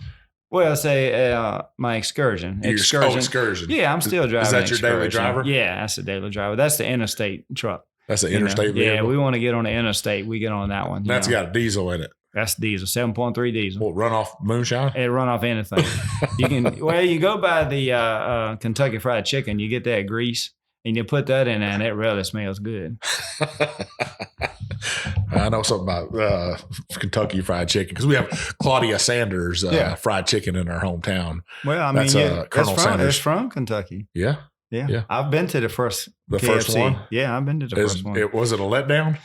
Well, say my excursion. Excursion. Yeah, I'm still driving. Is that your daily Excursion. driver? Yeah, that's the daily driver. That's the interstate truck. That's the interstate vehicle. Yeah, we want to get on the interstate. We get on that one. That's got a diesel in it. That's diesel, 7.3 diesel. Well, run off moonshine? It run off anything. You go by the Kentucky Fried Chicken, you get that grease, and you put that in there, and it really smells good. I know something about Kentucky Fried Chicken because we have Claudia Sanders fried chicken in our hometown. Well, I mean, That's Colonel Sanders. It's from Kentucky. Yeah. I've been to the first KFC. First one? Yeah, I've been to the first one. Was it a letdown?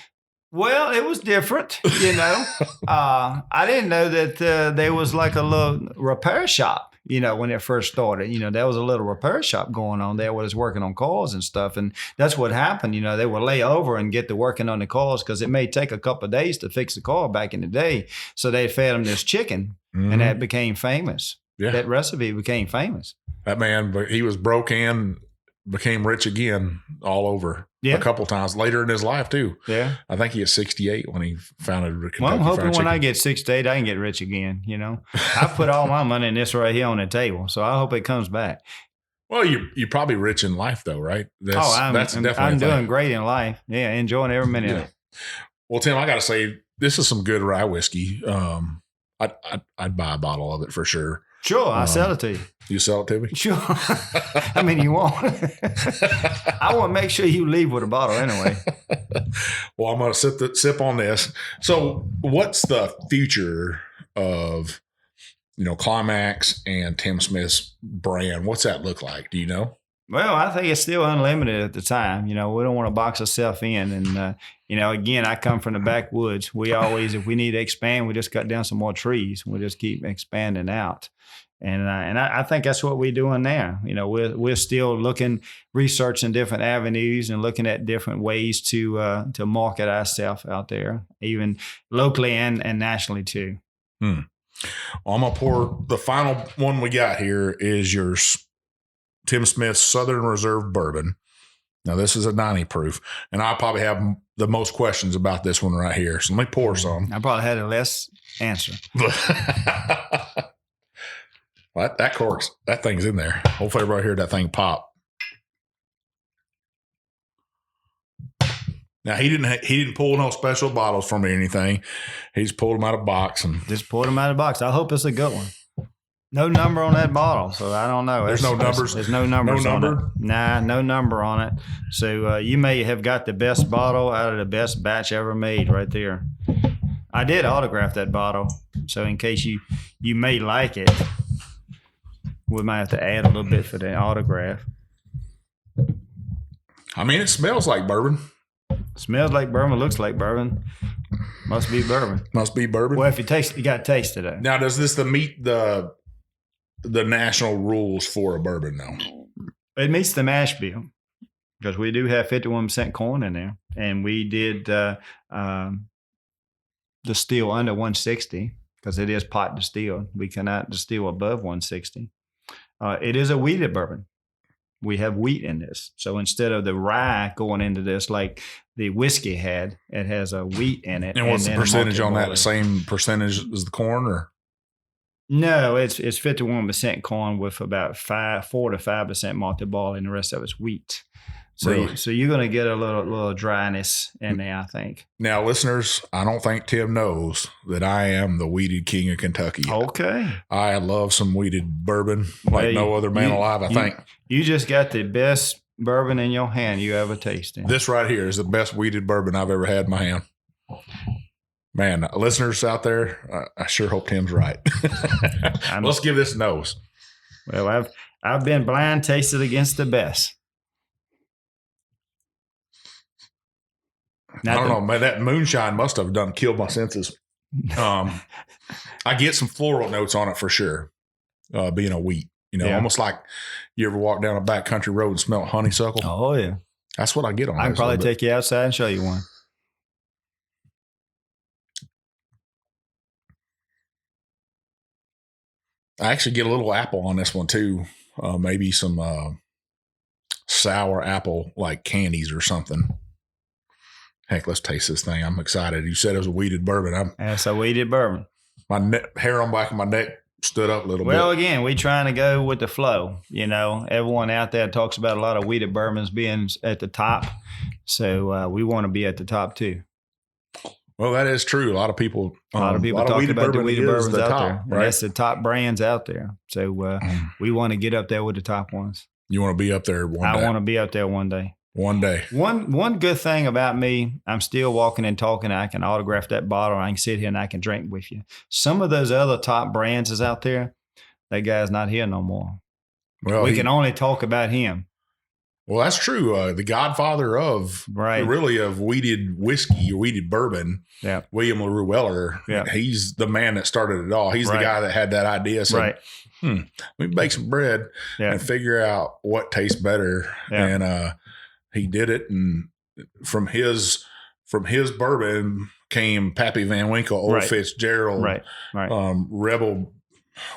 Well, it was different, you know. I didn't know that there was like a little repair shop, you know, when it first started. You know, there was a little repair shop going on there where was working on cars and stuff. And that's what happened. You know, they would lay over and get to working on the cars because it may take a couple of days to fix the car back in the day. So they fed them this chicken and that became famous. Yeah. That recipe became famous. That man, he was broke in, became rich again all over. A couple times later in his life too. Yeah, I think he was 68 when he founded Kentucky I'm hoping Fried Chicken. when I get 68, I can get rich again. You know, I put all my money in this right here on the table, so I hope it comes back. Well, you're probably rich in life though, right? I'm doing great in life. Yeah, enjoying every minute of it. Well, Tim, I got to say this is some good rye whiskey. I'd buy a bottle of it for sure. Sure, I'll sell it to you. You sell it to me? Sure. I mean, you won't. I want to make sure you leave with a bottle anyway. Well, I'm going to sip on this. So what's the future of, Climax and Tim Smith's brand? What's that look like? Do you know? Well, I think it's still unlimited at the time. You know, we don't want to box ourselves in. And, again, I come from the backwoods. We always, if we need to expand, we just cut down some more trees. We just keep expanding out. And I think that's what we're doing now. You know, we're still researching different avenues and looking at different ways to market ourselves out there, even locally and nationally too. Well, I'm gonna pour the final one we got here is your Tim Smith Southern Reserve Bourbon. Now this is a 90 proof, and I probably have the most questions about this one right here. So let me pour some. I probably had a less answer. Well, that thing's in there. Hopefully everybody heard that thing pop. Now he didn't pull no special bottles from me or anything. He just pulled them out of the box and just pulled them out of the box. I hope it's a good one. No number on that bottle, so I don't know. There's no numbers. There's no numbers no number? on it. Nah, no number on it. So you may have got the best bottle out of the best batch ever made right there. I did autograph that bottle, so in case you may like it. We might have to add a little bit for the autograph. I mean, it smells like bourbon. Smells like bourbon. Looks like bourbon. Must be bourbon. Must be bourbon. Well, if you taste, you got to taste it though. Now, does this meet the national rules for a bourbon though? It meets the mash bill because we do have 51% corn in there, and we did distill under 160 because it is pot distilled. We cannot distill above 160. It is a wheated bourbon. We have wheat in this. So instead of the rye going into this like the whiskey had, it has a wheat in it. And what's the percentage on that? The same percentage as the corn or? No, it's 51% corn with about 4 to 5% malted barley, and the rest of it's wheat. So, Really? so you're going to get a little dryness in there, I think. Now, listeners, I don't think Tim knows that I am the weeded king of Kentucky. Okay. I love some weeded bourbon like Well, no other man alive, I think. You just got the best bourbon in your hand you ever tasted. This right here is the best weeded bourbon I've ever had in my hand. Man, listeners out there, I sure hope Tim's right. Let's give this a nose. Well, I've been blind tasted against the best. I don't know, man. That moonshine must have killed my senses. I get some floral notes on it for sure. Being a wheat, almost like you ever walk down a backcountry road and smell honeysuckle. Oh yeah, that's what I get on. I can probably take you outside and show you one. I actually get a little apple on this one too. Maybe some sour apple like candies or something. Heck, let's taste this thing. I'm excited. You said it was a weeded bourbon. That's a weeded bourbon. My hair on the back of my neck stood up a little bit. Well, again, we trying to go with the flow. Everyone out there talks about a lot of weeded bourbons being at the top. So we want to be at the top too. Well, that is true. A lot of people talk about the weeded bourbons out top, there. Right? That's the top brands out there. So we want to get up there with the top ones. You want to be up there one day? I want to be up there one day. One day. One good thing about me, I'm still walking and talking. I can autograph that bottle. I can sit here and I can drink with you. Some of those other top brands is out there. That guy's not here no more. Well, we can only talk about him. Well, that's true. The godfather of weeded whiskey or weeded bourbon, William LaRue Weller. Yeah. He's the man that started it all. He's the guy that had that idea. So, we bake some bread and figure out what tastes better. Yeah. And he did it, and from his bourbon came Pappy Van Winkle, Old Fitzgerald, Rebel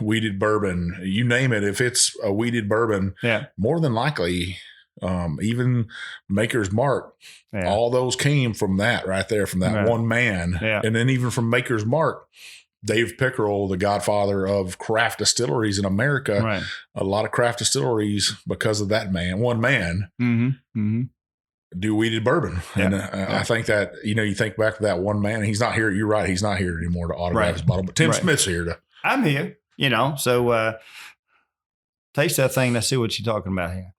weeded bourbon. You name it. If it's a weeded bourbon, more than likely, even Maker's Mark, all those came from that right there, from that one man. Yeah. And then even from Maker's Mark, Dave Pickerel, the godfather of craft distilleries in America, a lot of craft distilleries, because of that one man, do weeded bourbon. Yeah. And I think that, you think back to that one man, and he's not here. You're right. He's not here anymore to autograph his bottle, but Tim Smith's here. I'm here, so taste that thing. Let's see what you're talking about here.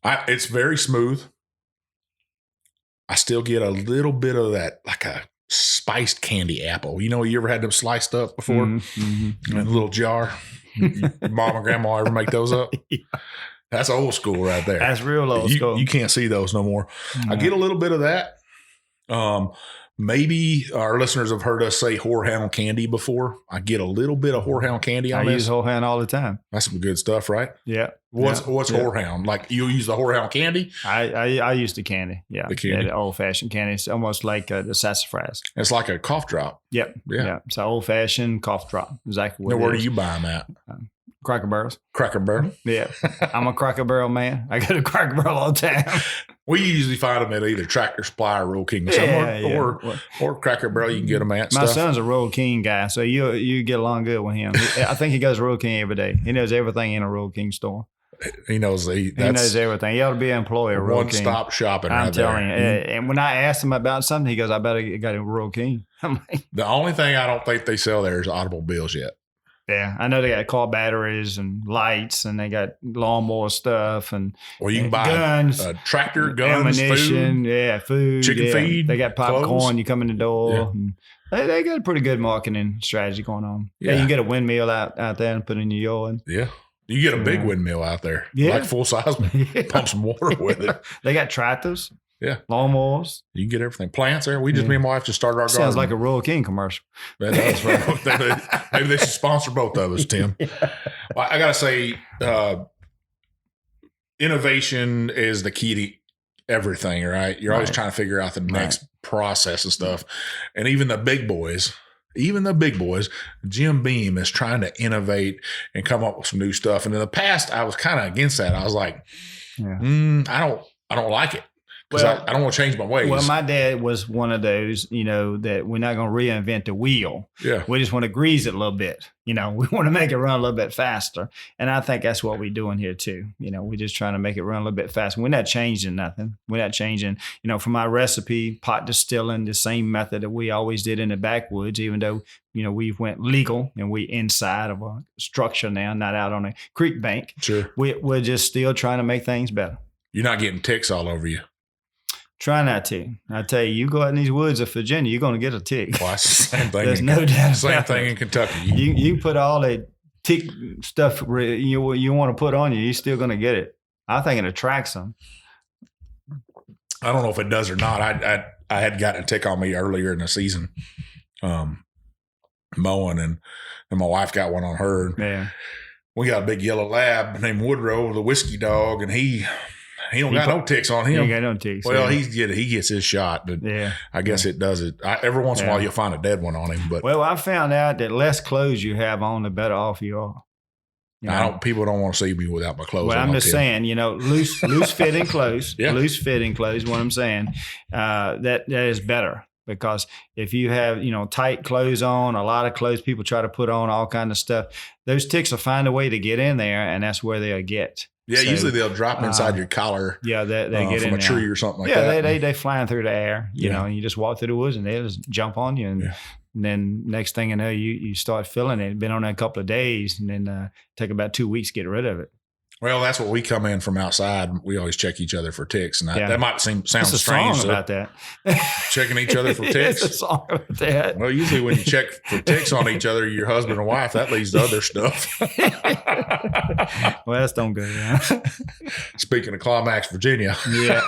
It's very smooth. I still get a little bit of that, like a spiced candy apple. You ever had them sliced up before in a little jar? Mom and grandma ever make those up? That's old school right there. That's real old school. You can't see those no more. I get a little bit of that. Maybe our listeners have heard us say whorehound candy before. I get a little bit of whorehound candy on this. I use whorehound all the time. That's some good stuff, right? Yeah. What's whorehound? Like, you use the whorehound candy? I use the candy. Yeah. The candy. The old-fashioned candy. It's almost like the sassafras. It's like a cough drop. Yep. Yeah. It's an old-fashioned cough drop. Exactly what it is. Where do you buy them at? Cracker Barrels. Cracker Barrel? Yeah. I'm a Cracker Barrel man. I go to Cracker Barrel all the time. We usually find them at either Tractor Supply or Royal King or Cracker Barrel. You can get them at My son's a Royal King guy, so you get along good with him. I think he goes to Royal King every day. He knows everything in a Royal King store. He knows everything. He ought to be an employee of Royal King. One-stop shopping. I'm telling you. And when I asked him about something, he goes, "I bet I got a Royal King." I'm like, the only thing I don't think they sell there is automobiles yet. Yeah, I know they got car batteries and lights, and they got lawnmower stuff, and you can buy guns, tractor, guns, ammunition, food, chicken feed. They got popcorn. Clothes. You come in the door. Yeah. They got a pretty good marketing strategy going on. Yeah, you can get a windmill out there and put it in your yard. Yeah. You get a big windmill out there, like full size, pump some water with it. They got tractors. Yeah. Lawnmowers. You can get everything. Plants there. Me and my wife just started our garden. Sounds like a Royal King commercial. That's right. Maybe they should sponsor both of us, Tim. Well, I got to say, innovation is the key to everything, right? You're always trying to figure out the next process and stuff. And even the big boys, Jim Beam is trying to innovate and come up with some new stuff. And in the past, I was kind of against that. I was like, I don't like it. because I don't want to change my ways. Well, my dad was one of those, that we're not going to reinvent the wheel. Yeah. We just want to grease it a little bit. We want to make it run a little bit faster. And I think that's what we're doing here too. We're just trying to make it run a little bit faster. We're not changing nothing. We're not changing, for my recipe, pot distilling, the same method that we always did in the backwoods, even though, we went legal and we inside of a structure now, not out on a creek bank. Sure. We're just still trying to make things better. You're not getting ticks all over you. Try not to. I tell you, you go out in these woods of Virginia, you're going to get a tick. Well, that's the same thing. There's no doubt. Same thing in Kentucky. You put all that tick stuff you want to put on you, you're still going to get it. I think it attracts them. I don't know if it does or not. I had gotten a tick on me earlier in the season, mowing, and my wife got one on her. Yeah. We got a big yellow lab named Woodrow, the whiskey dog, and he don't got no ticks on him. He got no ticks. Well, yeah. he gets his shot, but yeah. I guess it does it. Every once in a while you'll find a dead one on him. But well, I found out that less clothes you have on, the better off you are. People don't want to see me without my clothes. Well, on, I'm just saying, loose fitting clothes. Yeah. Loose fitting clothes. What I'm saying, that is better. Because if you have, tight clothes on, a lot of clothes people try to put on, all kind of stuff, those ticks will find a way to get in there, and that's where they'll get. Yeah, so, usually they'll drop inside your collar. Yeah, they get from in a tree or something like that. Yeah, they flying through the air, and you just walk through the woods and they just jump on you. And then next thing you know, you start feeling it. Been on there a couple of days, and then take about 2 weeks to get rid of it. Well, that's what we come in from outside. We always check each other for ticks, and that might sound It's a strange. Song about that. Checking each other for ticks. It's a song about that. Well, usually when you check for ticks on each other, your husband and wife, that leads to other stuff. Well, that's don't go down. Speaking of Climax, Virginia. Yeah.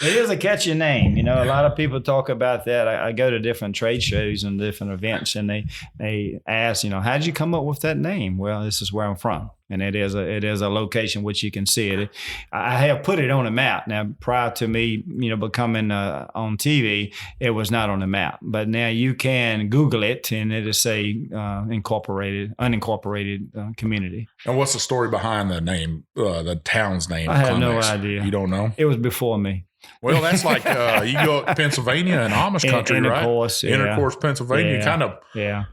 It is a catchy name. A lot of people talk about that. I go to different trade shows and different events, and they ask, how'd you come up with that name? Well, this is where I'm from. And it is a location which you can see it. I have put it on a map. Now, prior to me, becoming on TV, it was not on the map. But now you can Google it, and it'll say unincorporated community. And what's the story behind the name, the town's name? I have no idea. You don't know? It was before me. Well, that's like you go up to Pennsylvania and Amish country, right? Intercourse, Pennsylvania, kind of. Yeah.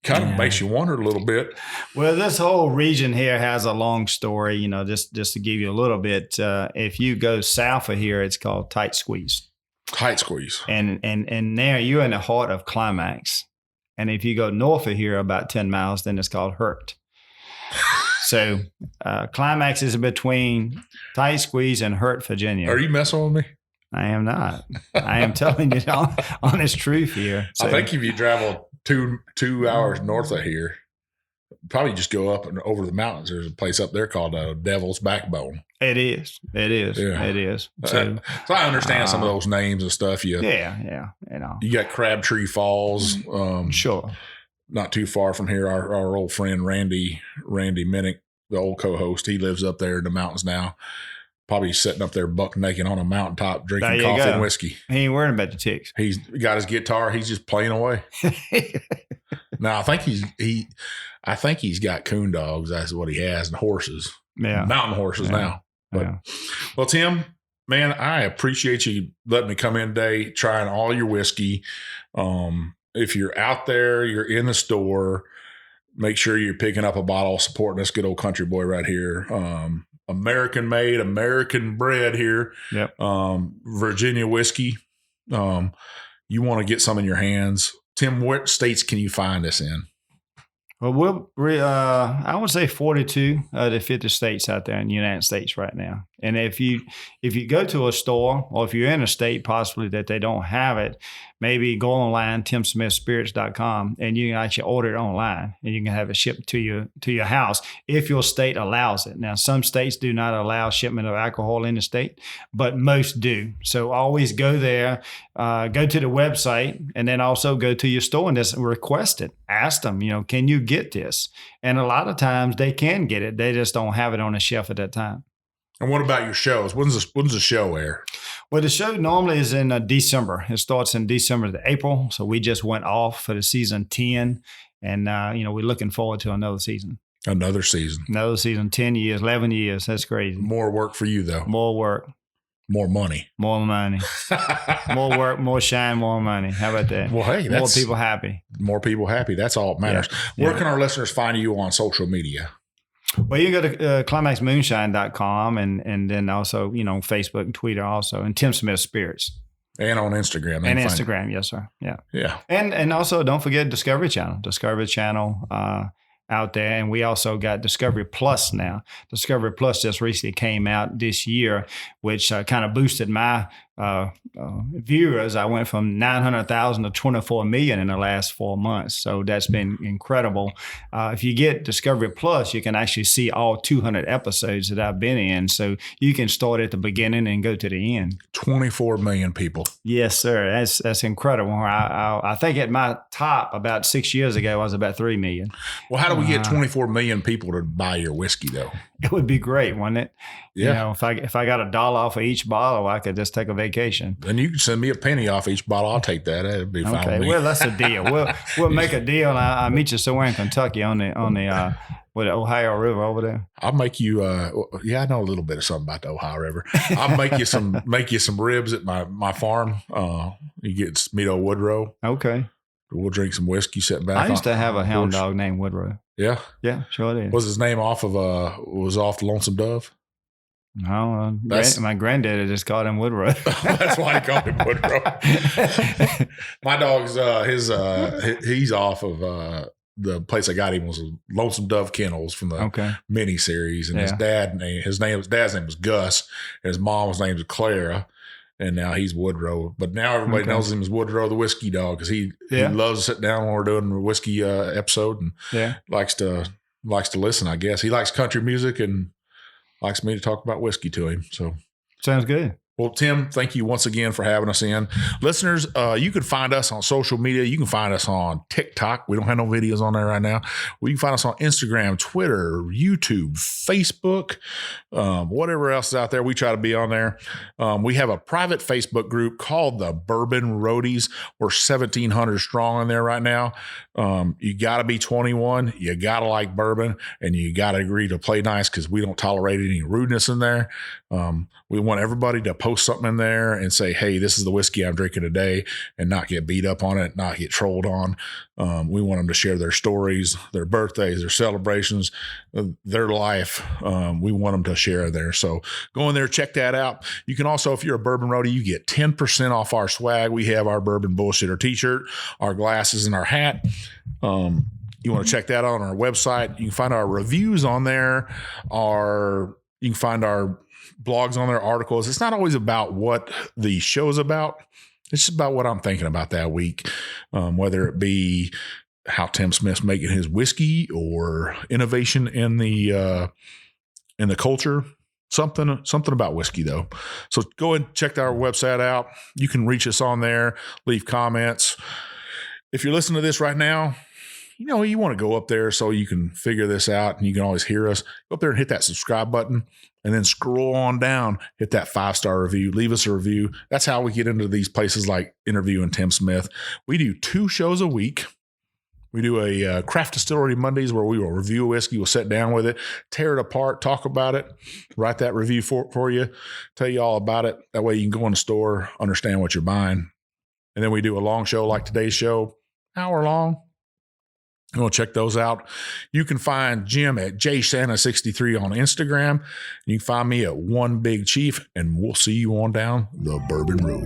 Kind of makes you wonder a little bit. Well, this whole region here has a long story, just to give you a little bit. If you go south of here, it's called Tight Squeeze. Tight Squeeze. And there you're in the heart of Climax. And if you go north of here about 10 miles, then it's called Hurt. So Climax is between Tight Squeeze and Hurt, Virginia. Are you messing with me? I am not. I am telling you the honest truth here. So, I think if you travel 2 hours north of here, probably just go up and over the mountains. There's a place up there called Devil's Backbone. It is. Yeah. It is. So I understand some of those names and stuff. Yeah. You got Crabtree Falls. Sure. Not too far from here. Our old friend Randy Minnick, the old co-host, he lives up there in the mountains now. Probably sitting up there buck naked on a mountaintop drinking coffee and whiskey. He ain't worrying about the ticks. He's got his guitar. He's just playing away. Now I think he's got coon dogs. That's what he has, and horses. Yeah, mountain horses now. But well, Tim, man, I appreciate you letting me come in today, trying all your whiskey. If you're out there, you're in the store, make sure you're picking up a bottle, supporting this good old country boy right here. American made, American bred here. Yep. Virginia whiskey. You want to get some in your hands. Tim, what states can you find this in? Well, I would say 42 of the 50 states out there in the United States right now. And if you go to a store, or if you're in a state possibly that they don't have it, maybe go online, timsmithspirits.com, and you can actually order it online, and you can have it shipped to your house if your state allows it. Now, some states do not allow shipment of alcohol in the state, but most do. So always go there, go to the website, and then also go to your store and just request it. Ask them, can you get this? And a lot of times they can get it. They just don't have it on the shelf at that time. And what about your shows? When's the show air? Well, the show normally is in December. It starts in December to April. So we just went off for the season 10. And, we're looking forward to another season. Another season. 10 years, 11 years. That's crazy. More work for you, though. More work. more money. More money. More work, more shine, more money. How about that? Well, hey, more people happy. More people happy. That's all that matters. Yeah. Where can our listeners find you on social media? Well, you can go to climaxmoonshine.com and then also, Facebook and Twitter also, and Tim Smith Spirits. And on Instagram. And Instagram, yes, sir. Yeah. Yeah. And also don't forget Discovery Channel out there. And we also got Discovery Plus now. Discovery Plus just recently came out this year, which kind of boosted my viewers. I went from 900,000 to 24 million in the last 4 months. So that's been incredible. If you get Discovery Plus, you can actually see all 200 episodes that I've been in. So you can start at the beginning and go to the end. 24 million people. Yes, sir. That's incredible. I think at my top about 6 years ago, I was about 3 million. Well, how do we get 24 million people to buy your whiskey, though? It would be great, wouldn't it? Yeah. If I got $1 off of each bottle, I could just take a vacation. And you can send me a penny off each bottle. I'll take that. That'd be fine with Okay, me. well, that's a deal. We'll make a deal, and I'll meet you somewhere in Kentucky on the Ohio River over there. I'll make you. I know a little bit of something about the Ohio River. I'll make you some ribs at my farm. You get meet old Woodrow. Okay. We'll drink some whiskey sitting back. I used to have a hound dog named Woodrow. Yeah. Yeah, sure did. Was his name off of the Lonesome Dove? No, my granddaddy just called him Woodrow. That's why he called him Woodrow. My dog's he's off of the place I got him was Lonesome Dove Kennels from the mini series, and his dad's name was Gus, and his mom's name was Clara, and now he's Woodrow. But now everybody knows him as Woodrow the Whiskey Dog because he loves to sit down when we're doing a whiskey episode and likes to listen. I guess he likes country music and likes me to talk about whiskey to him. So sounds good. Well, Tim, thank you once again for having us in. Listeners, you can find us on social media. You can find us on TikTok. We don't have no videos on there right now. You can find us on Instagram, Twitter, YouTube, Facebook, whatever else is out there. We try to be on there. We have a private Facebook group called the Bourbon Roadies. We're 1,700 strong in there right now. You got to be 21. You got to like bourbon, and you got to agree to play nice because we don't tolerate any rudeness in there. We want everybody to post something in there and say, hey, this is the whiskey I'm drinking today, and not get beat up on it, not get trolled on. We want them to share their stories, their birthdays, their celebrations, their life. We want them to share there. So go in there, check that out. You can also, if you're a Bourbon Roadie, you get 10% off our swag. We have our Bourbon Bullshitter t-shirt, our glasses, and our hat. You want to check that out on our website. You can find our reviews on there. You can find our blogs on their articles. It's not always about what the show's about. It's just about what I'm thinking about that week, whether it be how Tim Smith's making his whiskey or innovation in the culture. Something about whiskey though. So go and check our website out. You can reach us on there, leave comments. If you're listening to this right now, you want to go up there so you can figure this out and you can always hear us. Go up there and hit that subscribe button and then scroll on down, hit that 5-star review, leave us a review. That's how we get into these places like interviewing Tim Smith. We do 2 shows a week. We do a Craft Distillery Mondays where we will review a whiskey. We'll sit down with it, tear it apart, talk about it, write that review for you, tell you all about it. That way you can go in the store, understand what you're buying. And then we do a long show like today's show, hour long. You want to check those out. You can find Jim at jsanta63 on Instagram. You can find me at One Big Chief, and we'll see you on down the Bourbon Road.